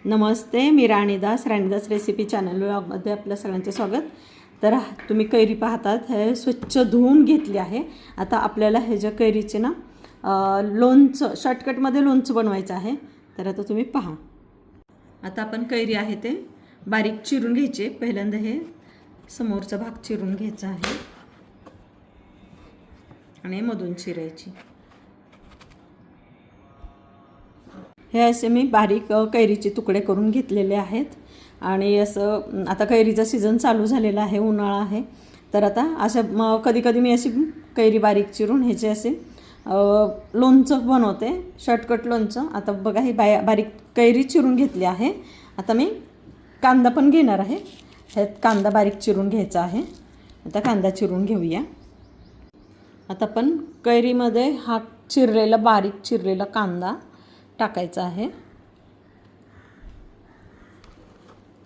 नमस्ते, मी राणीदास recipe channel व्लॉगमध्ये आपलं सगळ्यांचं स्वागत. तर तुम्ही कैरी पाहतात, हे स्वच्छ धुवून घेतली आहे. आता आपल्याला हे ज्या कैरीचे ना लोणचं, शॉर्टकटमध्ये लोणचं बनवायचं आहे. तर आता तुम्ही पहा. आता आपण कैरी आहे ते बारीक चिरून घ्यायचे. पहिल्यांदा हे समोरचा भाग चिरून घ्यायचा आहे आणि मधून चिरायची. हे असे मी बारीक कैरीचे तुकडे करून घेतलेले आहेत. आणि असं आता कैरीचा सीझन चालू झालेला आहे, उन्हाळा आहे. तर आता अशा कधी कधी मी अशी कैरी बारीक चिरून ह्याचे असे लोणचं बनवते, शॉर्टकट लोणचं. आता बघा, ही बारीक कैरी चिरून घेतली आहे. आता मी कांदा पण घेणार आहे. ह्यात कांदा बारीक चिरून घ्यायचा आहे. आता कांदा चिरून घेऊया. आता आपण कैरीमध्ये हा बारीक चिरलेला कांदा टाकायचा आहे.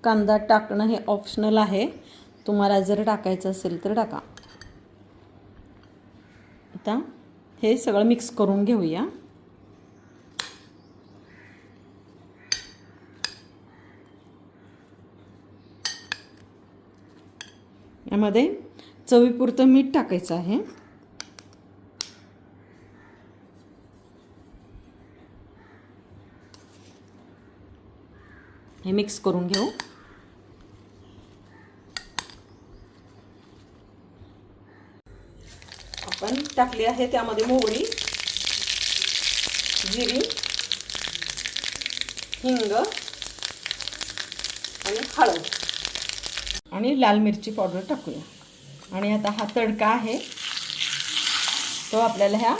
कांदा टाकणं हे ऑप्शनल आहे, तुम्हाला जर टाकायचं असेल तर टाका. आता हे सगळं मिक्स करून घेऊया. यामध्ये चवीपुरतं मीठ टाकायचं आहे. हे मिक्स करून घेऊ. आपण टाकली आहे त्यामध्ये मोहरी, जिरी, हिंग आणि हळद आणि लाल मिरची पावडर टाकूया. आणि आता हा तडका आहे तो आपल्याला ह्या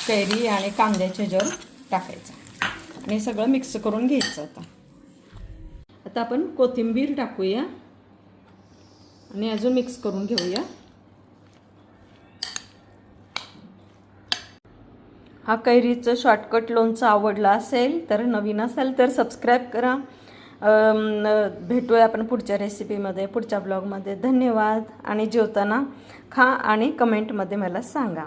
कैरी आणि कांद्याच्या ह्याच्यावर टाकायचा आणि सगळं मिक्स करून घ्यायचं. आता आपण कोथिंबीर टाकूया आणि अजून मिक्स करून घेऊया. हा कैरीचं शॉर्टकट लोणचं आवडला असेल तर, नवीन असेल तर सबस्क्राईब करा. भेटूया आपण पुढच्या रेसिपीमध्ये, पुढच्या ब्लॉगमध्ये. धन्यवाद. आणि जेवताना खा आणि कमेंटमध्ये मला सांगा.